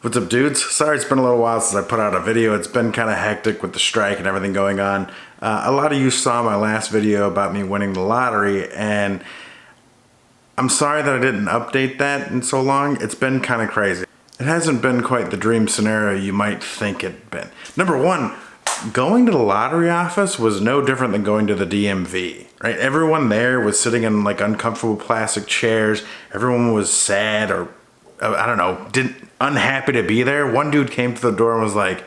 What's up, dudes? Sorry it's been a little while since I put out a video. It's been kind of hectic with the strike and everything going on. A lot of you saw my last video about me winning the lottery, and I'm sorry that I didn't update that in so long. It's been kind of crazy. It hasn't been quite the dream scenario you might think it'd been. Number one, going to the lottery office was no different than going to the DMV, right? Everyone there was sitting in like uncomfortable plastic chairs. Everyone was sad or I don't know, unhappy to be there. One dude came to the door and was like,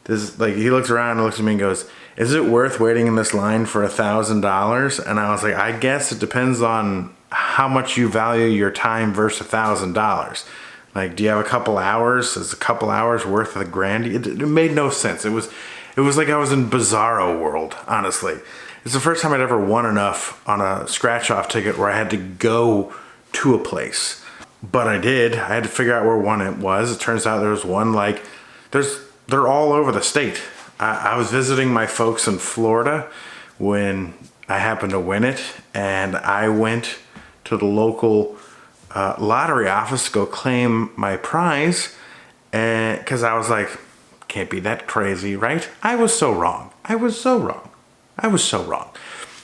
he looks around and looks at me and goes, "Is it worth waiting in this line for $1,000? And I was like, I guess it depends on how much you value your time versus $1,000. Like, do you have a couple hours? Is a couple hours worth of $1,000? It made no sense. It was like I was in Bizarro world, honestly. It's the first time I'd ever won enough on a scratch-off ticket where I had to go to a place. But I did. I had to figure out where one it was. It turns out there was one, they're all over the state. I was visiting my folks in Florida when I happened to win it, and I went to the local lottery office to go claim my prize, and because I was like, can't be that crazy, right? I was so wrong.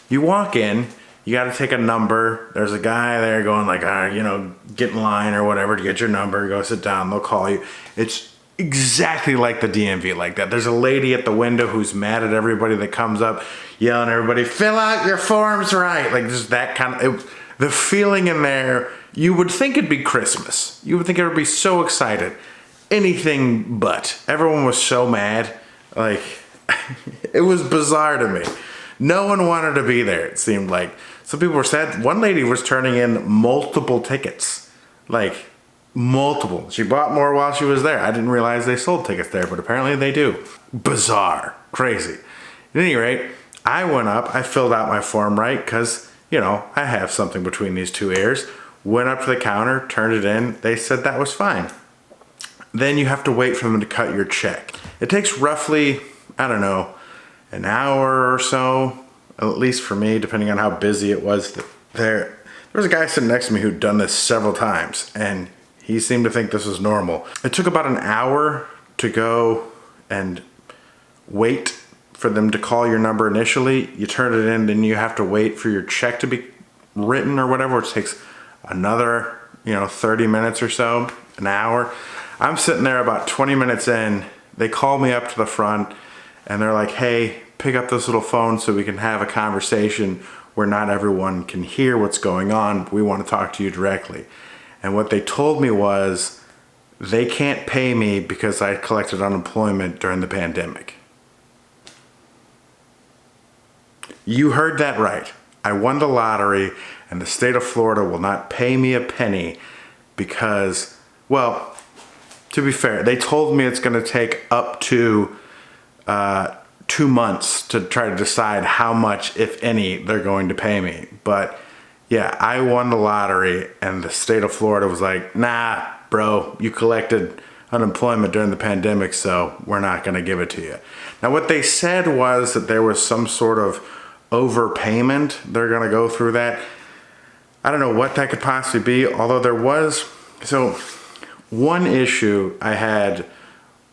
You walk in, you got to take a number. There's a guy there going like, get in line or whatever to get your number. Go sit down. They'll call you. It's exactly like the DMV like that. There's a lady at the window who's mad at everybody that comes up, yelling at everybody, fill out your forms right. Like just that kind of, the feeling in there, you would think it'd be Christmas. You would think everybody would be so excited. Anything but. Everyone was so mad. Like, it was bizarre to me. No one wanted to be there, it seemed like. Some people were sad. One lady was turning in multiple tickets. Like, multiple. She bought more while she was there. I didn't realize they sold tickets there, but apparently they do. Bizarre. Crazy. At any rate, I went up. I filled out my form right because, I have something between these two ears. Went up to the counter, turned it in. They said that was fine. Then you have to wait for them to cut your check. It takes roughly, an hour or so, at least for me, depending on how busy it was. There was a guy sitting next to me who'd done this several times, and he seemed to think this was normal. It took about an hour to go and wait for them to call your number initially. You turn it in, then you have to wait for your check to be written or whatever, which takes another, 30 minutes or so, an hour. I'm sitting there about 20 minutes in. They call me up to the front, and they're like, hey, pick up this little phone so we can have a conversation where not everyone can hear what's going on. We want to talk to you directly. And what they told me was they can't pay me because I collected unemployment during the pandemic. You heard that right. I won the lottery, and the state of Florida will not pay me a penny because, well, to be fair, they told me it's going to take up to 2 months to try to decide how much, if any, they're going to pay me. But yeah, I won the lottery, and the state of Florida was like, nah, bro, you collected unemployment during the pandemic, so we're not going to give it to you. Now, what they said was that there was some sort of overpayment. They're going to go through that. I don't know what that could possibly be, although there was. So one issue I had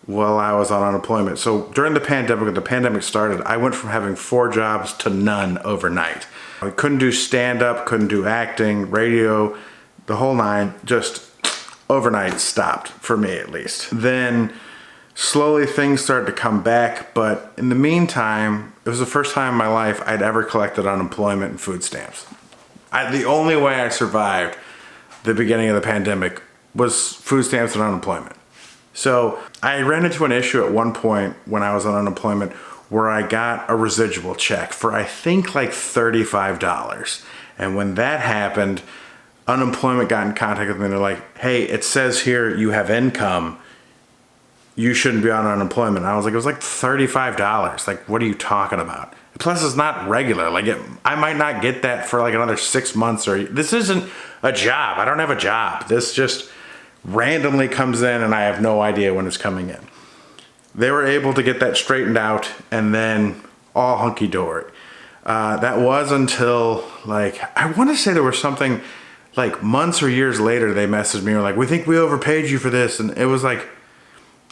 while I was on unemployment. So during the pandemic, when the pandemic started, I went from having 4 jobs to none overnight. I couldn't do stand-up, couldn't do acting, radio, the whole nine, just overnight stopped, for me at least. Then slowly things started to come back, but in the meantime, it was the first time in my life I'd ever collected unemployment and food stamps. The only way I survived the beginning of the pandemic was food stamps and unemployment. So I ran into an issue at one point when I was on unemployment where I got a residual check for I think like $35. And when that happened, unemployment got in contact with me and they're like, hey, it says here you have income. You shouldn't be on unemployment. I was like, it was like $35. Like, what are you talking about? Plus, it's not regular. Like, I might not get that for like another 6 months. Or this isn't a job. I don't have a job. This just randomly comes in and I have no idea when it's coming in. They were able to get that straightened out and then all hunky-dory. That was until, like, I want to say there was something like months or years later, they messaged me and were like, we think we overpaid you for this. And it was like,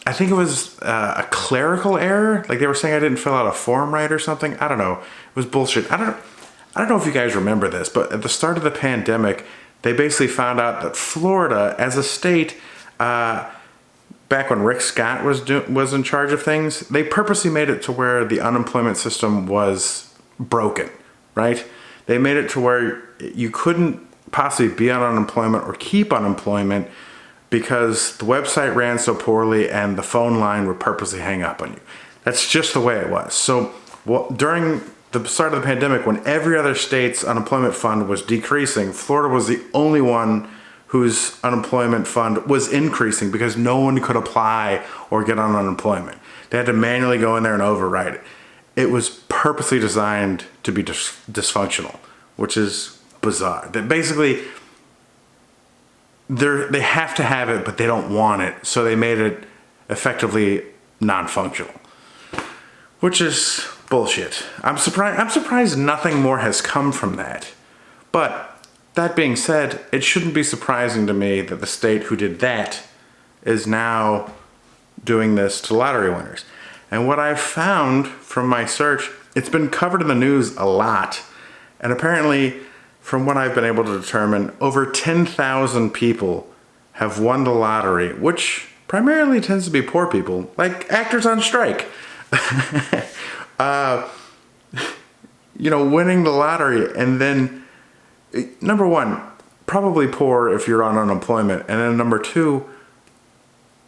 I think it was a clerical error. Like they were saying I didn't fill out a form right or something. I don't know. It was bullshit. I don't know if you guys remember this, but at the start of the pandemic, they basically found out that Florida, as a state, back when Rick Scott was in charge of things, they purposely made it to where the unemployment system was broken, right? They made it to where you couldn't possibly be on unemployment or keep unemployment because the website ran so poorly and the phone line would purposely hang up on you. That's just the way it was. So during the start of the pandemic, when every other state's unemployment fund was decreasing, Florida was the only one whose unemployment fund was increasing because no one could apply or get on unemployment. They had to manually go in there and override it. It was purposely designed to be dysfunctional, which is bizarre. That basically, they have to have it, but they don't want it, so they made it effectively non-functional, which is bullshit. I'm surprised nothing more has come from that. But that being said, it shouldn't be surprising to me that the state who did that is now doing this to lottery winners. And what I've found from my search, it's been covered in the news a lot. And apparently, from what I've been able to determine, over 10,000 people have won the lottery, which primarily tends to be poor people, like actors on strike. Winning the lottery, and then, number one, probably poor if you're on unemployment, and then number two,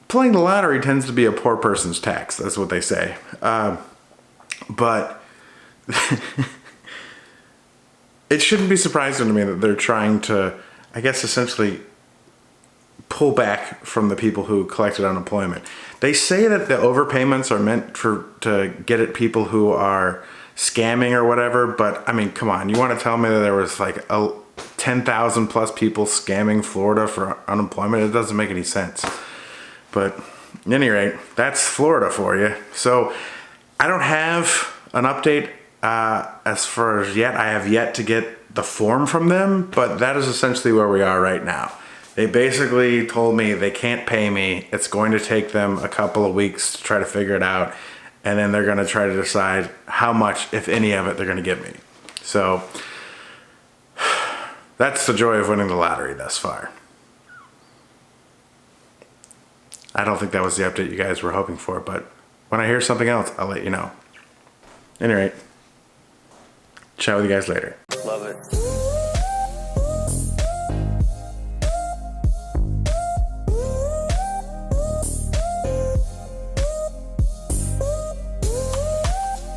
playing the lottery tends to be a poor person's tax. That's what they say. But it shouldn't be surprising to me that they're trying to, I guess, essentially pull back from the people who collected unemployment. They say that the overpayments are meant to get at people who are scamming or whatever, but I mean, come on, you want to tell me that there was like 10,000 plus people scamming Florida for unemployment? It doesn't make any sense. But at any rate, that's Florida for you. So I don't have an update as far as yet. I have yet to get the form from them, but that is essentially where we are right now. They basically told me they can't pay me. It's going to take them a couple of weeks to try to figure it out. And then they're going to try to decide how much, if any of it, they're going to give me. So that's the joy of winning the lottery thus far. I don't think that was the update you guys were hoping for, but when I hear something else, I'll let you know. At any rate, chat with you guys later. Love it.